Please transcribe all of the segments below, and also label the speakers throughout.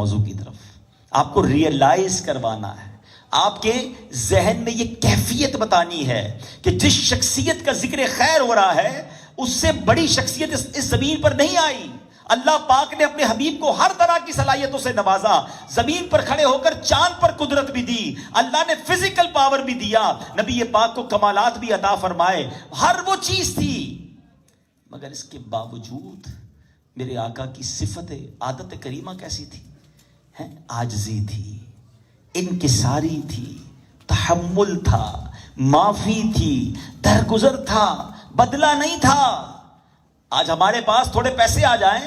Speaker 1: موضوع کی طرف آپ کو ریئلائز کروانا ہے، آپ کے ذہن میں یہ کیفیت بتانی ہے کہ جس شخصیت کا ذکر خیر ہو رہا ہے اس سے بڑی شخصیت اس زمین پر نہیں آئی۔ اللہ پاک نے اپنے حبیب کو ہر طرح کی صلاحیتوں سے نوازا، زمین پر کھڑے ہو کر چاند پر قدرت بھی دی، اللہ نے فزیکل پاور بھی دیا، نبی پاک کو کمالات بھی عطا فرمائے، ہر وہ چیز تھی، مگر اس کے باوجود میرے آقا کی صفت عادت کریمہ کیسی تھی؟ عاجزی تھی، انکساری تھی، تحمل تھا، معافی تھی، درگزر تھا، بدلہ نہیں تھا۔ آج ہمارے پاس تھوڑے پیسے آ جائیں،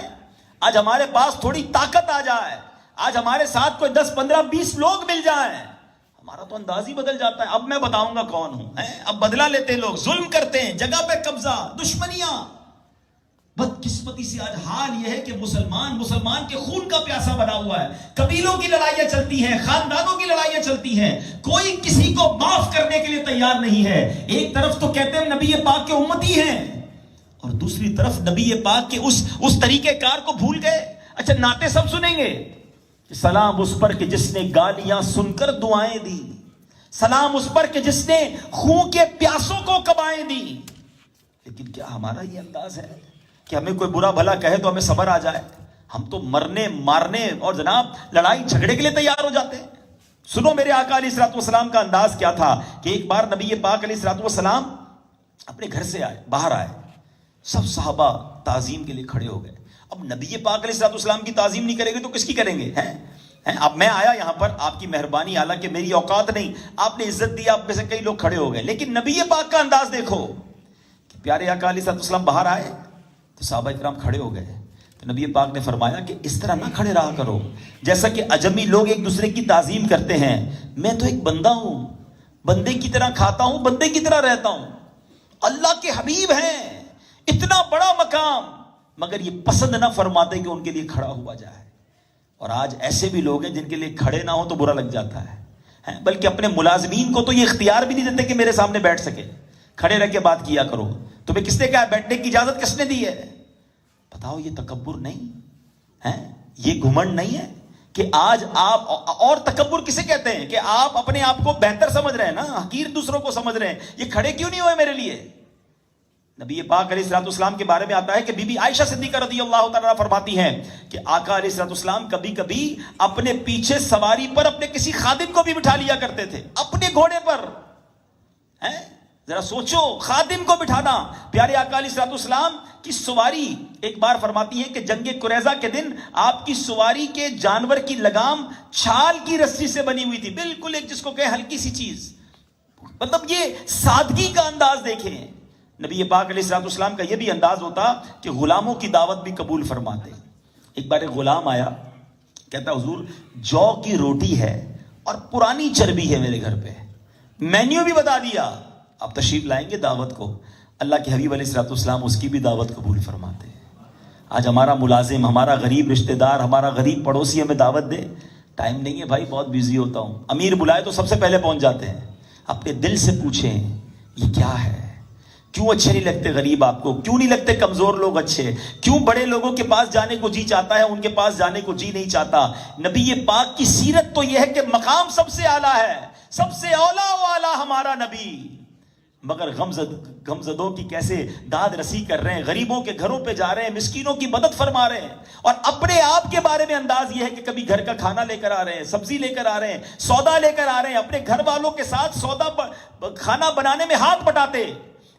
Speaker 1: آج ہمارے پاس تھوڑی طاقت آ جائے، آج ہمارے ساتھ کوئی 10 15 20 لوگ مل جائیں، ہمارا تو انداز ہی بدل جاتا ہے۔ اب میں بتاؤں گا کون ہوں، اب بدلہ لیتے ہیں لوگ، ظلم کرتے ہیں، جگہ پہ قبضہ، دشمنیاں۔ بدقسمتی سے آج حال یہ ہے کہ مسلمان کے خون کا پیاسا بنا ہوا ہے، قبیلوں کی لڑائیاں چلتی ہیں، خاندانوں کی لڑائیاں چلتی ہیں، کوئی کسی کو معاف کرنے کے لیے تیار نہیں ہے۔ ایک طرف تو کہتے ہیں نبی پاک کے امتی ہیں، اور دوسری طرف نبی پاک کے اس طریقہ کار کو بھول گئے۔ اچھا نعتیں سب سنیں گے کہ سلام اس پر کہ جس نے گالیاں سن کر دعائیں دی، سلام اس پر کہ جس نے خون کے پیاسوں کو کبائیں دی، لیکن کیا ہمارا یہ انداز ہے کہ ہمیں کوئی برا بھلا کہے تو ہمیں صبر آ جائے؟ ہم تو مرنے مارنے اور جناب لڑائی جھگڑے کے لیے تیار ہو جاتے ہیں۔ سنو میرے آقا علیہ الصلوۃ والسلام کا انداز کیا تھا کہ ایک بار نبی پاک علیہ الصلوۃ والسلام اپنے گھر سے باہر آئے، سب صحابہ تعظیم کے لیے کھڑے ہو گئے۔ اب نبی پاک علیہ الصلوۃ والسلام کی تعظیم نہیں کریں گے تو کس کی کریں گے؟ اب میں آیا یہاں پر، آپ کی مہربانی، حالانکہ میری اوقات نہیں، آپ نے عزت دی، آپ میں سے کئی لوگ کھڑے ہو گئے، لیکن نبی پاک کا انداز دیکھو کہ پیارے آقا علیہ الصلوۃ والسلام باہر آئے تو صحابہ کرام کھڑے ہو گئے، تو نبی پاک نے فرمایا کہ اس طرح نہ کھڑے رہا کرو جیسا کہ اجمی لوگ ایک دوسرے کی تعظیم کرتے ہیں۔ میں تو ایک بندہ ہوں، بندے کی طرح کھاتا ہوں، بندے کی طرح رہتا ہوں، اللہ کے حبیب ہیں، اتنا بڑا مقام، مگر یہ پسند نہ فرماتے کہ ان کے لیے کھڑا ہوا جائے۔ اور آج ایسے بھی لوگ ہیں جن کے لیے کھڑے نہ ہو تو برا لگ جاتا ہے، بلکہ اپنے ملازمین کو تو یہ اختیار بھی نہیں دیتے کہ میرے سامنے بیٹھ سکے، کھڑے رہ کے بات کیا کرو۔ تمہیں کس نے کہا بیٹھنے کی اجازت کس نے دی ہے؟ بتاؤ یہ تکبر نہیں ہے؟ یہ گھمنڈ نہیں ہے کہ آج آپ، اور تکبر کسے کہتے ہیں کہ آپ اپنے آپ کو بہتر سمجھ رہے ہیں نا، حقیر دوسروں کو سمجھ رہے ہیں، یہ کھڑے کیوں نہیں ہوئے میرے لیے؟ نبی پاک علیہ الصلوۃ والسلام کے بارے میں آتا ہے کہ بی بی عائشہ صدیقہ رضی اللہ تعالیٰ فرماتی ہیں کہ آقا علیہ الصلوۃ والسلام کبھی کبھی اپنے پیچھے سواری پر اپنے کسی خادم کو بھی بٹھا لیا کرتے تھے، اپنے گھوڑے پر۔ ذرا سوچو، خادم کو بٹھانا۔ پیارے آقا علیہ الصلوۃ والسلام کی سواری ایک بار فرماتی ہے کہ جنگ قریظہ کے دن آپ کی سواری کے جانور کی لگام چھال کی رسی سے بنی ہوئی تھی، بالکل ایک جس کو کہ ہلکی سی چیز۔ مطلب یہ سادگی کا انداز دیکھیں۔ نبی پاک علیہ الصلوۃ والسلام کا یہ بھی انداز ہوتا کہ غلاموں کی دعوت بھی قبول فرماتے۔ ایک بار ایک غلام آیا، کہتا حضور جو کی روٹی ہے اور پرانی چربی ہے میرے گھر پہ، مینیو بھی بتا دیا، آپ تشریف لائیں گے دعوت کو؟ اللہ کے حبیب علیہ الصلوۃ والسلام اس کی بھی دعوت قبول فرماتے ہیں۔ آج ہمارا ملازم، ہمارا غریب رشتہ دار، ہمارا غریب پڑوسی ہمیں دعوت دے، ٹائم نہیں ہے بھائی، بہت بیزی ہوتا ہوں، امیر بلائے تو سب سے پہلے پہنچ جاتے ہیں۔ اپنے دل سے پوچھیں یہ کیا ہے؟ کیوں اچھے نہیں لگتے غریب آپ کو؟ کیوں نہیں لگتے کمزور لوگ اچھے؟ کیوں بڑے لوگوں کے پاس جانے کو جی چاہتا ہے، ان کے پاس جانے کو جی نہیں چاہتا؟ نبی پاک کی سیرت تو یہ ہے کہ مقام سب سے اعلیٰ ہے، سب سے اولا و اعلیٰ ہمارا نبی، مگر غمزدوں کی کیسے داد رسی کر رہے ہیں، غریبوں کے گھروں پہ جا رہے ہیں، مسکینوں کی مدد فرما رہے ہیں، اور اپنے آپ کے بارے میں انداز یہ ہے کہ کبھی گھر کا کھانا لے کر آ رہے ہیں، سبزی لے کر آ رہے ہیں، سودا لے کر آ رہے ہیں، اپنے گھر والوں کے ساتھ کھانا بنانے میں ہاتھ بٹاتے۔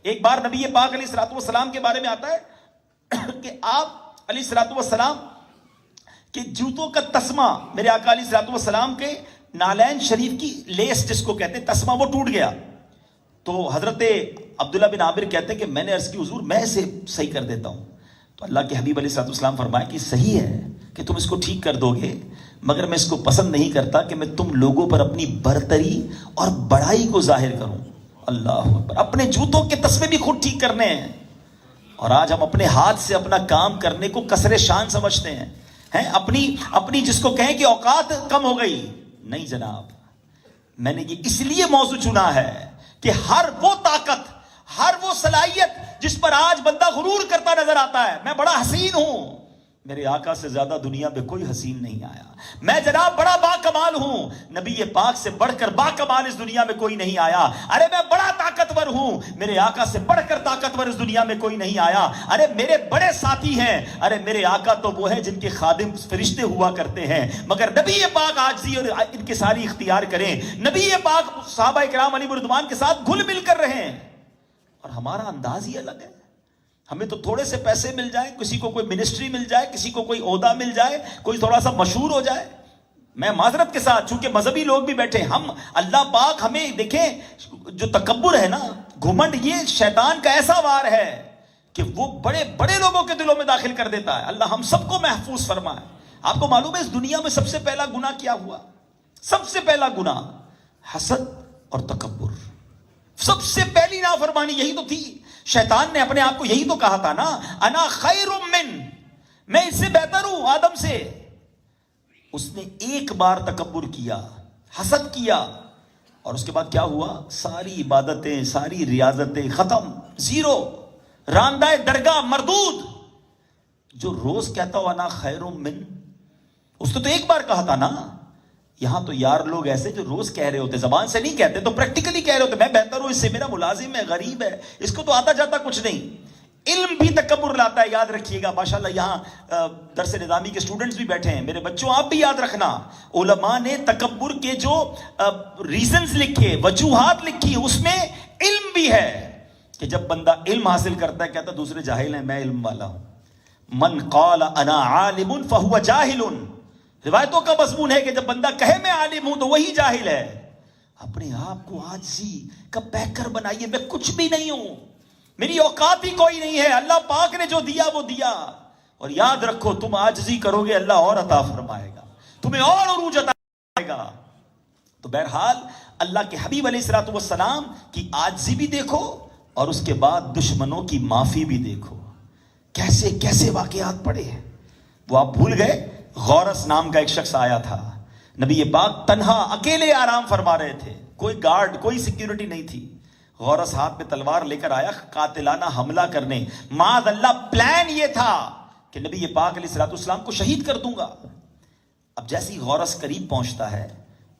Speaker 1: ایک بار نبی پاک علیہ الصلوۃ والسلام کے بارے میں آتا ہے کہ آپ علیہ الصلوۃ والسلام کے جوتوں کا تسمہ، میرے آقا علیہ الصلوۃ والسلام کے نالین شریف کی لیس جس کو کہتے ہیں تسمہ، وہ ٹوٹ گیا۔ تو حضرت عبداللہ بن عامر کہتے ہیں کہ میں نے عرض کی حضور میں اسے صحیح کر دیتا ہوں۔ تو اللہ کے حبیب علیہ الصلوۃ والسلام فرمائے کہ صحیح ہے کہ تم اس کو ٹھیک کر دو گے، مگر میں اس کو پسند نہیں کرتا کہ میں تم لوگوں پر اپنی برتری اور بڑائی کو ظاہر کروں۔ اللہ اکبر، اپنے جوتوں کے تسمے بھی خود ٹھیک کرنے ہیں، اور آج ہم اپنے ہاتھ سے اپنا کام کرنے کو کسر شان سمجھتے ہیں، اپنی جس کو کہیں کہ اوقات کم ہو گئی۔ نہیں جناب، میں نے یہ اس لیے موضوع چنا ہے کہ ہر وہ طاقت، ہر وہ صلاحیت جس پر آج بندہ غرور کرتا نظر آتا ہے، میں بڑا حسین ہوں، میرے آقا سے زیادہ دنیا میں کوئی حسین نہیں آیا. میں جناب بڑا با کمال ہوں, نبی پاک سے بڑھ کر با کمال اس دنیا میں کوئی نہیں آیا. ارے میں بڑا طاقتور ہوں, میرے آقا سے بڑھ کر طاقتور اس دنیا میں کوئی نہیں آیا. ارے میرے بڑے ساتھی ہیں, ارے میرے آقا تو وہ ہیں جن کے خادم فرشتے ہوا کرتے ہیں, مگر نبی پاک عاجزی اور ان کے ساری اختیار کریں. نبی پاک صحابہ کرام علیہ رضوان کے ساتھ گھل مل کر رہیں, اور ہمارا انداز ہی الگ ہے. ہمیں تو تھوڑے سے پیسے مل جائیں, کسی کو کوئی منسٹری مل جائے, کسی کو کوئی عہدہ مل جائے, کوئی تھوڑا سا مشہور ہو جائے. میں معذرت کے ساتھ, چونکہ مذہبی لوگ بھی بیٹھے, ہم اللہ پاک ہمیں دیکھیں, جو تکبر ہے نا, گھمنڈ, یہ شیطان کا ایسا وار ہے کہ وہ بڑے بڑے لوگوں کے دلوں میں داخل کر دیتا ہے. اللہ ہم سب کو محفوظ فرمائے. آپ کو معلوم ہے اس دنیا میں سب سے پہلا گناہ کیا ہوا؟ سب سے پہلا گناہ حسد اور تکبر. سب سے پہلی نافرمانی یہی تو تھی. شیطان نے اپنے آپ کو یہی تو کہا تھا نا, انا خیر من, میں اس سے بہتر ہوں آدم سے. اس نے ایک بار تکبر کیا, حسد کیا, اور اس کے بعد کیا ہوا؟ ساری عبادتیں, ساری ریاضتیں ختم, زیرو, راندہ درگاہ مردود. جو روز کہتا ہو انا خیر من, اس نے تو ایک بار کہا تھا نا. یہاں تو یار لوگ ایسے جو روز کہہ رہے ہوتے, زبان سے نہیں کہتے تو پریکٹیکلی کہہ رہے ہوتے, میں بہتر ہوں اس سے, میرا ملازم ہے, غریب ہے, اس کو تو آتا جاتا کچھ نہیں. علم بھی تکبر لاتا ہے, یاد رکھیے گا. ماشاءاللہ یہاں درس نظامی کے اسٹوڈنٹس بھی بیٹھے ہیں, میرے بچوں آپ بھی یاد رکھنا, علماء نے تکبر کے جو ریزنز لکھے, وجوہات لکھی, اس میں علم بھی ہے کہ جب بندہ علم حاصل کرتا ہے کہتا ہے دوسرے جاہل ہیں, میں علم والا ہوں. من قال انا عالم فهو جاہل. روایتوں کا مضمون ہے کہ جب بندہ کہے میں عالم ہوں تو وہی جاہل ہے. اپنے آپ کو عاجزی کا پیکر بنائیے, میں کچھ بھی نہیں ہوں, میری اوقات ہی کوئی نہیں ہے, اللہ پاک نے جو دیا وہ دیا. اور یاد رکھو تم عاجزی کرو گے اللہ اور عطا فرمائے گا, تمہیں اور عروج عطا فرمائے گا. تو بہرحال اللہ کے حبیب علیہ الصلوۃ والسلام کی عاجزی بھی دیکھو, اور اس کے بعد دشمنوں کی معافی بھی دیکھو. کیسے کیسے واقعات پڑے ہیں, وہ آپ بھول گئے. غورس نام کا ایک شخص آیا تھا, نبی پاک تنہا اکیلے آرام فرما رہے تھے, کوئی گارڈ, کوئی سیکیورٹی نہیں تھی. غورس ہاتھ میں تلوار لے کر آیا قاتلانہ حملہ کرنے. معاذ اللہ, پلان یہ تھا کہ نبی پاک علیہ الصلوۃ والسلام کو شہید کر دوں گا. اب جیسی غورس قریب پہنچتا ہے,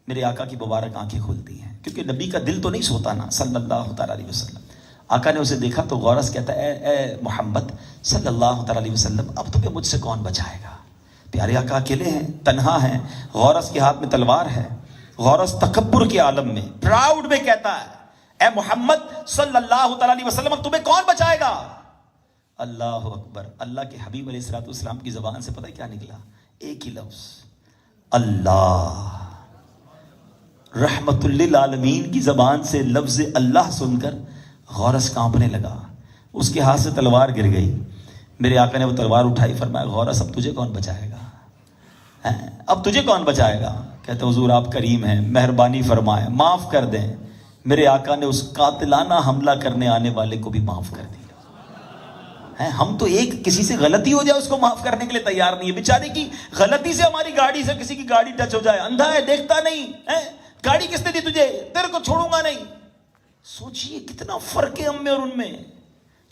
Speaker 1: میرے آقا کی مبارک آنکھیں کھلتی ہیں, کیونکہ نبی کا دل تو نہیں سوتا نا صلی اللہ تعالیٰ علیہ وسلم. آقا نے اسے دیکھا تو غورس کہتا ہے, اے محمد صلی اللہ تعالیٰ علیہ وسلم, اب تمہیں مجھ سے کون بچائے گا؟ پیارے آقا اکیلے ہیں, تنہا ہیں, غورس کے ہاتھ میں تلوار ہے. غورس تکبر کے عالم میں, پراؤڈ میں کہتا ہے, اے محمد صلی اللہ تعالیٰ علیہ وسلم, اب تمہیں کون بچائے گا؟ اللہ اکبر. اللہ کے حبیب علیہ الصلوۃ والسلام کی زبان سے پتہ کیا نکلا؟ ایک ہی لفظ, اللہ. رحمت للعالمین کی زبان سے لفظ اللہ سن کر غورس کانپنے لگا, اس کے ہاتھ سے تلوار گر گئی. میرے آقا نے وہ تلوار اٹھائی, فرمایا غورس اب تجھے کون بچائے گا؟ اب تجھے کون بچائے گا؟ کہتے حضور آپ کریم ہیں, مہربانی فرمائیں, معاف کر دیں. میرے آقا نے اس قاتلانہ حملہ کرنے آنے والے کو بھی معاف کر دیا. ہم تو ایک کسی سے غلطی ہو جائے اس کو معاف کرنے کے لیے تیار نہیں ہے. بیچارے کی غلطی سے ہماری گاڑی سے کسی کی گاڑی ٹچ ہو جائے, اندھا ہے دیکھتا نہیں, گاڑی کس نے دی تجھے, تیرے کو چھوڑوں گا نہیں. سوچئے کتنا فرق ہے ہم میں اور ان میں.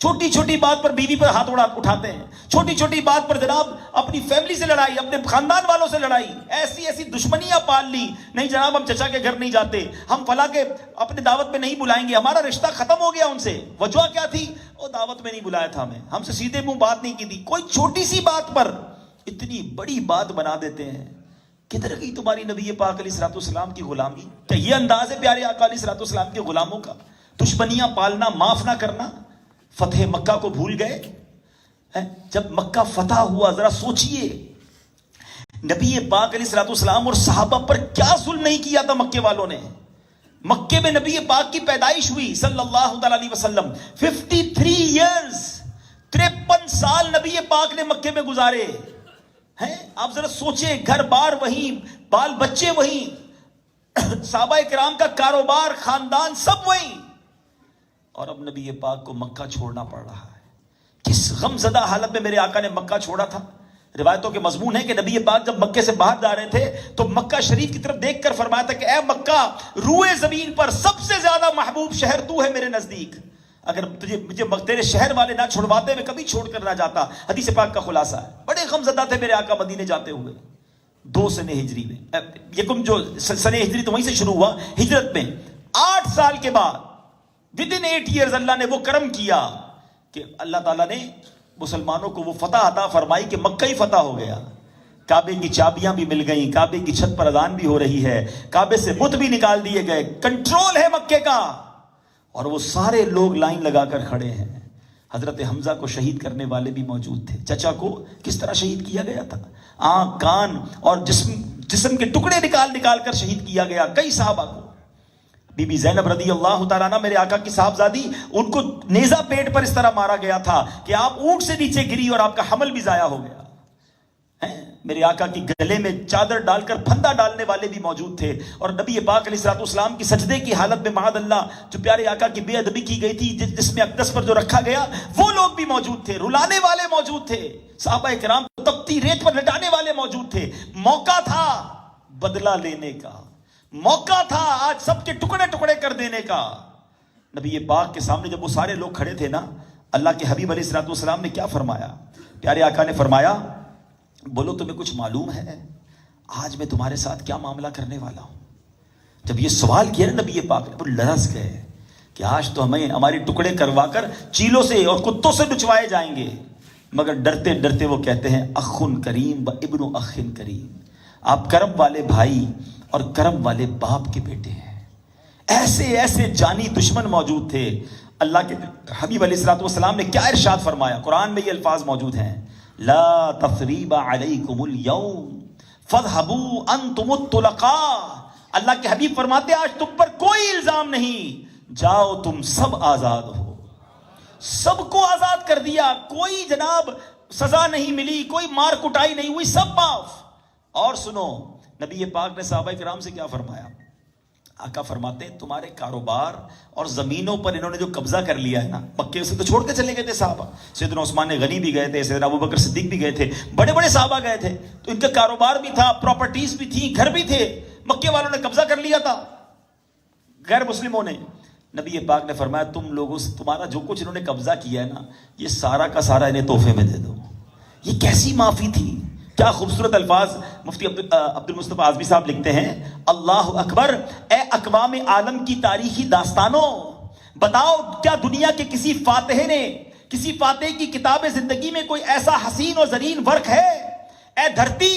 Speaker 1: چھوٹی چھوٹی بات پر بیوی پر ہاتھ اٹھاتے ہیں, چھوٹی چھوٹی بات پر جناب اپنی فیملی سے لڑائی, اپنے خاندان والوں سے لڑائی, ایسی ایسی دشمنیاں پال لی. نہیں جناب ہم چچا کے گھر نہیں جاتے, ہم فلاں کے اپنے دعوت پہ نہیں بلائیں گے, ہمارا رشتہ ختم ہو گیا ان سے. وجہ کیا تھی؟ وہ دعوت میں نہیں بلایا تھا ہمیں, ہم سے سیدھے منہ بات نہیں کی تھی. کوئی چھوٹی سی بات پر اتنی بڑی بات بنا دیتے ہیں. کدھر گئی تمہاری نبی پاک علیہ الصلوۃ والسلام کی غلامی؟ کیا یہ انداز ہے پیارے آقا علیہ الصلوۃ والسلام کے غلاموں کا؟ دشمنیاں پالنا, معاف نہ کرنا. فتح مکہ کو بھول گئے؟ جب مکہ فتح ہوا ذرا سوچئے, نبی پاک علیہ الصلوۃ والسلام اور صحابہ پر کیا ظلم نہیں کیا تھا مکے والوں نے. مکے میں نبی پاک کی پیدائش ہوئی صلی اللہ تعالی علیہ وسلم. 53 ایئرز, 53 سال نبی پاک نے مکے میں گزارے ہیں. آپ ذرا سوچیں, گھر بار وہیں, بال بچے وہیں, صحابہ کرام کا کاروبار, خاندان سب وہیں, اور اب نبی پاک کو مکہ چھوڑنا پڑ رہا ہے. کس غم زدہ حالت میں میرے آقا نے مکہ چھوڑا تھا. روایتوں کے مضمون ہے کہ نبی پاک جب مکے سے باہر جا رہے تھے تو مکہ شریف کی طرف دیکھ کر فرمایا تھا کہ اے مکہ, روئے زمین پر سب سے زیادہ محبوب شہر تو ہے میرے نزدیک. اگر مجھے تیرے شہر والے نہ چھڑواتے میں کبھی چھوڑ کر نہ جاتا. حدیث پاک کا خلاصہ ہے. بڑے غمزدہ تھے میرے آقا مدینے جاتے ہوئے. 2 سنے ہجری میں یکم جو سنے ہجری تو وہیں سے شروع ہوا. ہجرت میں 8 سال کے بعد ودن 8 ایئرز اللہ نے وہ کرم کیا کہ اللہ تعالیٰ نے مسلمانوں کو وہ فتح عطا فرمائی کہ مکہ ہی فتح ہو گیا. کعبے کی چابیاں بھی مل گئیں, کعبے کی چھت پر اذان بھی ہو رہی ہے, کعبے سے بت بھی نکال دیے گئے, کنٹرول ہے مکے کا. اور وہ سارے لوگ لائن لگا کر کھڑے ہیں. حضرت حمزہ کو شہید کرنے والے بھی موجود تھے. چچا کو کس طرح شہید کیا گیا تھا, آنکھ کان اور جسم کے ٹکڑے نکال کر شہید کیا گیا. کئی صحابہ کو, بی بی زینب رضی اللہ تعالیٰ عنہ میرے آقا کی صاحبزادی, ان کو نیزہ پیٹ پر اس طرح مارا گیا تھا کہ آپ اونٹ سے نیچے گری اور آپ کا حمل بھی ضائع ہو گیا. میرے آقا کی گلے میں چادر ڈال کر پھندا ڈالنے والے بھی موجود تھے. اور نبی پاک علیہ الصلوۃ والسلام کی سجدے کی حالت میں معاذ اللہ جو پیارے آقا کی بے ادبی کی گئی تھی, جس میں اقدس پر جو رکھا گیا, وہ لوگ بھی موجود تھے. رلانے والے موجود تھے. صحابہ کرام تپتی ریت پر لٹانے والے موجود تھے. موقع تھا بدلہ لینے کا, موقع تھا آج سب کے ٹکڑے ٹکڑے کر دینے کا. نبی پاک کے سامنے جب وہ سارے لوگ کھڑے تھے نا, اللہ کے حبیب علیہ الصلوۃ والسلام نے کیا فرمایا؟ پیارے آقا نے فرمایا, بولو تمہیں کچھ معلوم ہے آج میں تمہارے ساتھ کیا معاملہ کرنے والا ہوں؟ جب یہ سوال کیا نا نبی پاک نے, وہ لرز گئے کہ آج تو ہمیں ہماری ٹکڑے کروا کر چیلوں سے اور کتوں سے نچوائے جائیں گے. مگر ڈرتے ڈرتے وہ کہتے ہیں اخن کریم و ابن اخن کریم, آپ کرم والے بھائی اور کرم والے باپ کے بیٹے ہیں. ایسے ایسے جانی دشمن موجود تھے. اللہ کے حبیب علیہ الصلوۃ والسلام نے کیا ارشاد فرمایا؟ قرآن میں یہ الفاظ موجود ہیں, لا تثریب علیکم اليوم فاذهبوا انتم الطلقاء. اللہ کے حبیب فرماتے آج تم پر کوئی الزام نہیں, جاؤ تم سب آزاد ہو. سب کو آزاد کر دیا, کوئی جناب سزا نہیں ملی, کوئی مار کٹائی نہیں ہوئی, سب معاف. اور سنو نبی پاک نے صحابہ کرام سے کیا فرمایا؟ آقا فرماتے ہیں تمہارے کاروبار اور زمینوں پر انہوں نے جو قبضہ کر لیا ہے نا, مکے سے تو چھوڑ کے چلے گئے تھے صحابہ. سیدنا عثمان غنی بھی گئے تھے, سیدنا ابوبکر صدیق بھی گئے تھے, بڑے بڑے صحابہ گئے تھے. تو ان کا کاروبار بھی تھا, پراپرٹیز بھی تھیں, گھر بھی تھے. مکے والوں نے قبضہ کر لیا تھا, غیر مسلموں نے. نبی پاک نے فرمایا تم لوگوں سے تمہارا جو کچھ انہوں نے قبضہ کیا ہے نا, یہ سارا کا سارا انہیں تحفے میں دے دو. یہ کیسی معافی تھی, کیا خوبصورت الفاظ. مفتی عبد المصطفیٰ اعظمی صاحب لکھتے ہیں, اللہ اکبر, اے اقوام عالم کی تاریخی داستانوں, بتاؤ کیا دنیا کے کسی فاتح نے, کسی فاتح کی کتاب زندگی میں کوئی ایسا حسین و زرین ورق ہے؟ اے دھرتی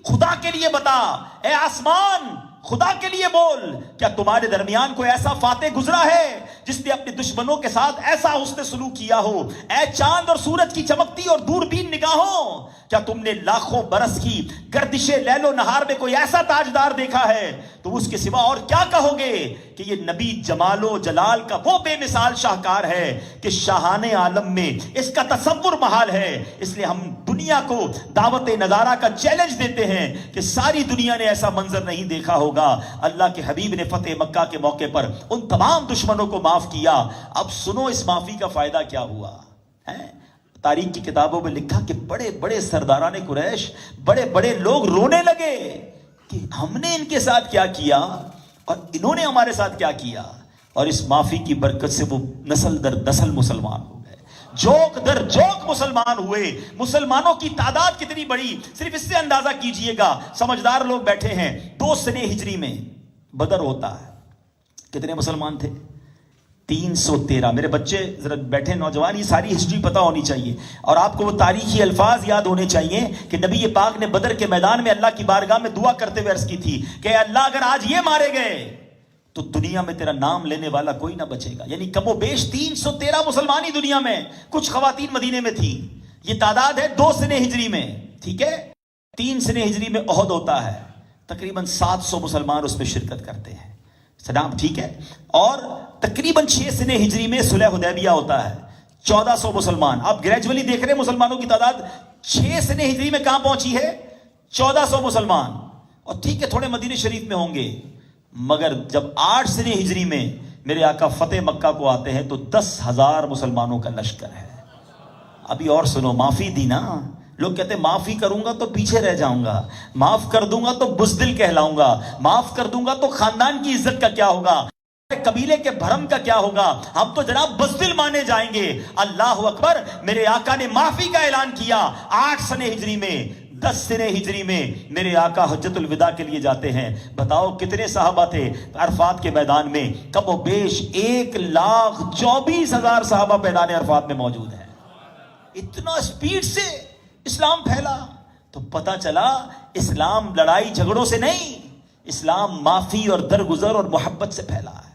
Speaker 1: خدا کے لیے بتا, اے آسمان خدا کے لیے بول, کیا تمہارے درمیان کوئی ایسا فاتح گزرا ہے جس نے اپنے دشمنوں کے ساتھ ایسا حسن سلوک کیا ہو؟ اے چاند اور سورج کی چمکتی اور دوربین نگاہوں, کیا تم نے لاکھوں برس کی گردش لیل و نہار میں کوئی ایسا تاجدار دیکھا ہے؟ تو اس کے سوا اور کیا کہو گے کہ یہ نبی جمال و جلال کا وہ بے مثال شاہکار ہے کہ شاہان عالم میں اس کا تصور محال ہے. اس لیے ہم دنیا کو دعوت نظارہ کا چیلنج دیتے ہیں کہ ساری دنیا نے ایسا منظر نہیں دیکھا ہوگا. اللہ کے حبیب نے فتح مکہ کے موقع پر ان تمام دشمنوں کو معاف کیا. اب سنو اس معافی کا فائدہ کیا ہوا ہے. تاریخ کی کتابوں میں لکھا کہ بڑے بڑے سرداران قریش, بڑے بڑے لوگ رونے لگے کہ ہم نے ان کے ساتھ کیا کیا اور انہوں نے ہمارے ساتھ کیا کیا. اور اس معافی کی برکت سے وہ نسل در نسل مسلمان ہو گئے, جوک در جوک مسلمان ہوئے. مسلمانوں کی تعداد کتنی بڑی, صرف اس سے اندازہ کیجئے گا. سمجھدار لوگ بیٹھے ہیں. 2 سنے ہجری میں بدر ہوتا ہے. کتنے مسلمان تھے؟ 313. میرے بچے ذرا بیٹھے نوجوان, یہ ساری ہسٹری پتہ ہونی چاہیے اور آپ کو وہ تاریخی الفاظ یاد ہونے چاہیے کہ نبی پاک نے بدر کے میدان میں اللہ کی بارگاہ میں دعا کرتے ہوئے عرض کی تھی کہ اللہ اگر آج یہ مارے گئے تو دنیا میں تیرا نام لینے والا کوئی نہ بچے گا. یعنی کم و بیش 313 مسلمان ہی دنیا میں, کچھ خواتین مدینے میں تھی. یہ تعداد ہے 2 سنے ہجری میں. ٹھیک ہے, 3 سنے ہجری میں احد ہوتا ہے, تقریباً 700 مسلمان اس میں شرکت کرتے ہیں. سلام ٹھیک ہے. اور تقریباً 6 سنے ہجری میں صلح حدیبیہ ہوتا ہے, 1400 مسلمان. آپ گریجولی دیکھ رہے ہیں مسلمانوں کی تعداد 6 سنے ہجری میں کہاں پہنچی ہے؟ 1400 مسلمان. اور ٹھیک ہے تھوڑے مدینہ شریف میں ہوں گے, مگر جب 8 سنے ہجری میں میرے آقا فتح مکہ کو آتے ہیں تو 10,000 مسلمانوں کا لشکر ہے. ابھی اور سنو, معافی دی نا. لوگ کہتے ہیں معافی کروں گا تو پیچھے رہ جاؤں گا, معاف کر دوں گا تو بزدل کہلاؤں گا, معاف کر دوں گا تو خاندان کی عزت کا کیا ہوگا. قبیلے کے بھرم کا کیا ہوگا؟ ہم تو جناب بزدل مانے جائیں گے۔ اللہ اکبر، میرے آقا نے معافی کا اعلان کیا 8 سنہ ہجری میں، 10 سنہ ہجری میں میرے آقا حجت الوداع کے لیے جاتے ہیں۔ بتاؤ کتنے صحابہ تھے عرفات کے میدان میں؟ کم و بیش 1,24,000 صحابہ میدان عرفات میں موجود ہیں۔ اتنا سپیڈ سے اسلام پھیلا، تو پتہ چلا اسلام لڑائی جھگڑوں سے نہیں، اسلام معافی اور درگزر اور محبت سے پھیلا ہے۔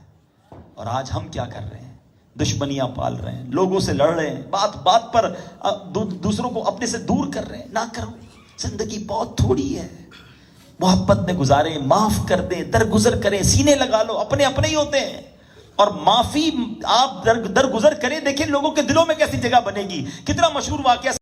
Speaker 1: اور آج ہم کیا کر رہے ہیں؟ دشمنیاں پال رہے ہیں، لوگوں سے لڑ رہے ہیں، بات بات پر دوسروں کو اپنے سے دور کر رہے ہیں۔ نہ کرو، زندگی بہت تھوڑی ہے، محبت میں گزاریں، معاف کر دیں، درگزر کریں، سینے لگا لو، اپنے اپنے ہی ہوتے ہیں۔ اور معافی آپ درگزر کریں، دیکھیں لوگوں کے دلوں میں کیسی جگہ بنے گی۔ کتنا مشہور واقعہ